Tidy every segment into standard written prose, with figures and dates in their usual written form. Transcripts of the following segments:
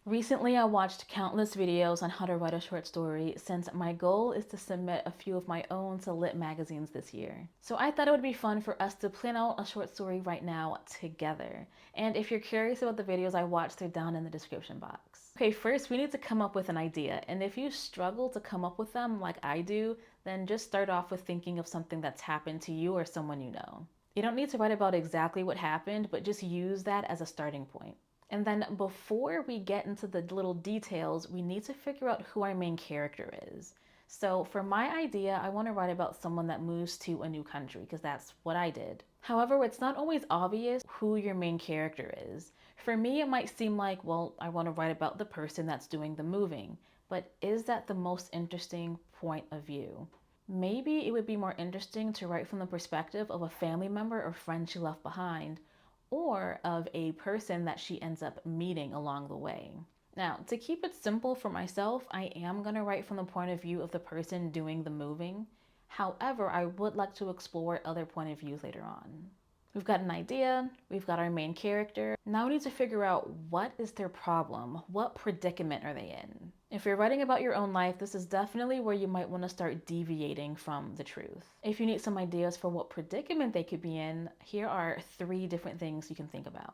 Recently, I watched countless videos on how to write a short story since my goal is to submit a few of my own to lit magazines this year. So I thought it would be fun for us to plan out a short story right now together. And if you're curious about the videos I watched, they're down in the description box. Okay, first we need to come up with an idea. And if you struggle to come up with them like I do, then just start off with thinking of something that's happened to you or someone you know. You don't need to write about exactly what happened, but just use that as a starting point. And then before we get into the little details, we need to figure out who our main character is. So for my idea, I want to write about someone that moves to a new country because that's what I did. However, it's not always obvious who your main character is. For me, it might seem like, well, I want to write about the person that's doing the moving, but is that the most interesting point of view? Maybe it would be more interesting to write from the perspective of a family member or friend she left behind, or of a person that she ends up meeting along the way. Now, to keep it simple for myself, I am going to write from the point of view of the person doing the moving. However, I would like to explore other point of views later on. We've got an idea, we've got our main character. Now we need to figure out what is their problem, what predicament are they in? If you're writing about your own life, this is definitely where you might want to start deviating from the truth. If you need some ideas for what predicament they could be in, here are 3 different things you can think about.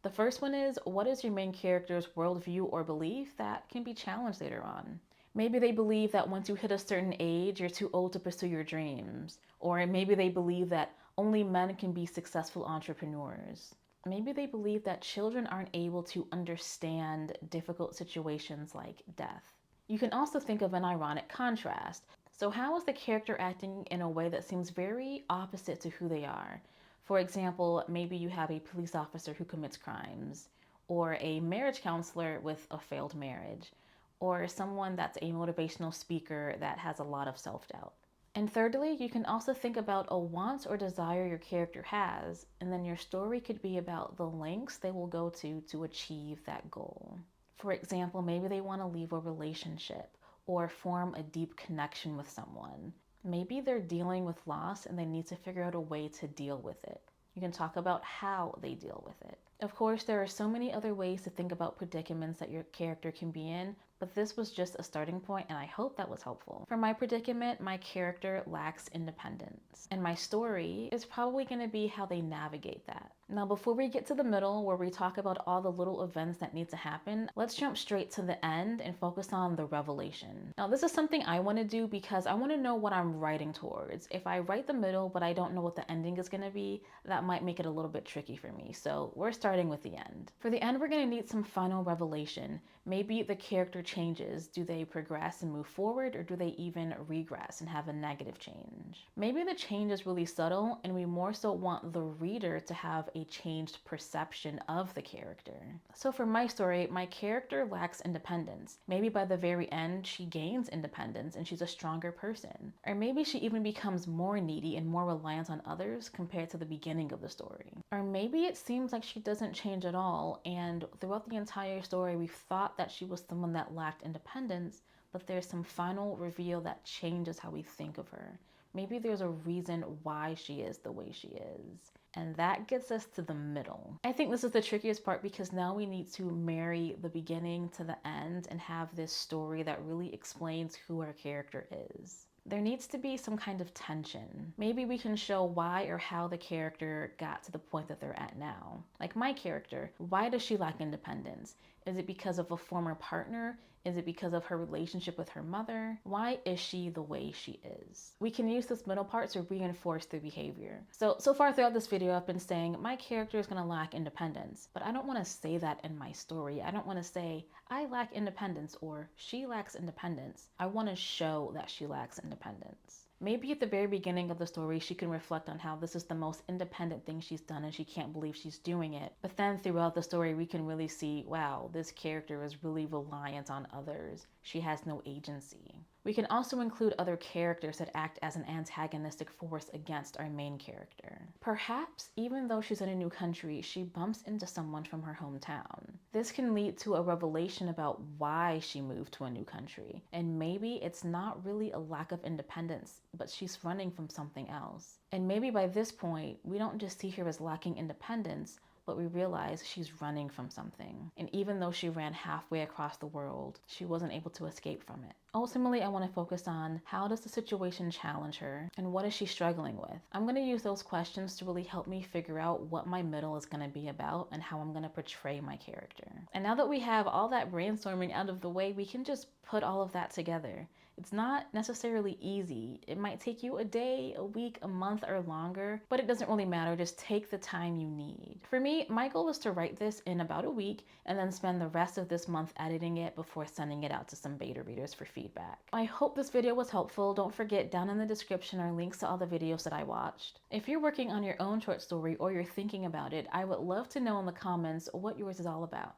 The first one is, what is your main character's worldview or belief that can be challenged later on? Maybe they believe that once you hit a certain age, you're too old to pursue your dreams. Or maybe they believe that only men can be successful entrepreneurs. Maybe they believe that children aren't able to understand difficult situations like death. You can also think of an ironic contrast. So how is the character acting in a way that seems very opposite to who they are? For example, maybe you have a police officer who commits crimes, or a marriage counselor with a failed marriage, or someone that's a motivational speaker that has a lot of self-doubt. And thirdly, you can also think about a want or desire your character has, and then your story could be about the lengths they will go to achieve that goal. For example, maybe they want to leave a relationship or form a deep connection with someone. Maybe they're dealing with loss and they need to figure out a way to deal with it. You can talk about how they deal with it. Of course, there are so many other ways to think about predicaments that your character can be in, but this was just a starting point and I hope that was helpful. For my predicament, my character lacks independence, and my story is probably going to be how they navigate that. Now, before we get to the middle where we talk about all the little events that need to happen, let's jump straight to the end and focus on the revelation. Now, this is something I want to do because I want to know what I'm writing towards. If I write the middle but I don't know what the ending is going to be, that might make it a little bit tricky for me. So we're starting with the end. For the end, we're going to need some final revelation. Maybe the character changes. Do they progress and move forward, or do they even regress and have a negative change? Maybe the change is really subtle and we more so want the reader to have a changed perception of the character. So for my story, my character lacks independence. Maybe by the very end, she gains independence and she's a stronger person. Or maybe she even becomes more needy and more reliant on others compared to the beginning of the story. Or maybe it seems like she doesn't change at all, and throughout the entire story, we've thought that she was someone that lacked independence, but there's some final reveal that changes how we think of her. Maybe there's a reason why she is the way she is. And that gets us to the middle. I think this is the trickiest part because now we need to marry the beginning to the end and have this story that really explains who our character is. There needs to be some kind of tension. Maybe we can show why or how the character got to the point that they're at now. Like my character, why does she lack independence? Is it because of a former partner? Is it because of her relationship with her mother? Why is she the way she is? We can use this middle part to reinforce their behavior. So far throughout this video, I've been saying my character is gonna lack independence, but I don't wanna say that in my story. I don't wanna say I lack independence or she lacks independence. I wanna show that she lacks independence. Maybe at the very beginning of the story, she can reflect on how this is the most independent thing she's done and she can't believe she's doing it. But then throughout the story, we can really see, wow, this character is really reliant on others. She has no agency. We can also include other characters that act as an antagonistic force against our main character. Perhaps, even though she's in a new country, she bumps into someone from her hometown. This can lead to a revelation about why she moved to a new country. And maybe it's not really a lack of independence, but she's running from something else. And maybe by this point, we don't just see her as lacking independence, but we realize she's running from something. And even though she ran halfway across the world, she wasn't able to escape from it. Ultimately, I want to focus on how does the situation challenge her and what is she struggling with? I'm going to use those questions to really help me figure out what my middle is going to be about and how I'm going to portray my character. And now that we have all that brainstorming out of the way, we can just put all of that together. It's not necessarily easy. It might take you a day, a week, a month, or longer, but it doesn't really matter. Just take the time you need. For me, my goal is to write this in about a week and then spend the rest of this month editing it before sending it out to some beta readers for feedback. I hope this video was helpful. Don't forget, down in the description are links to all the videos that I watched. If you're working on your own short story or you're thinking about it, I would love to know in the comments what yours is all about.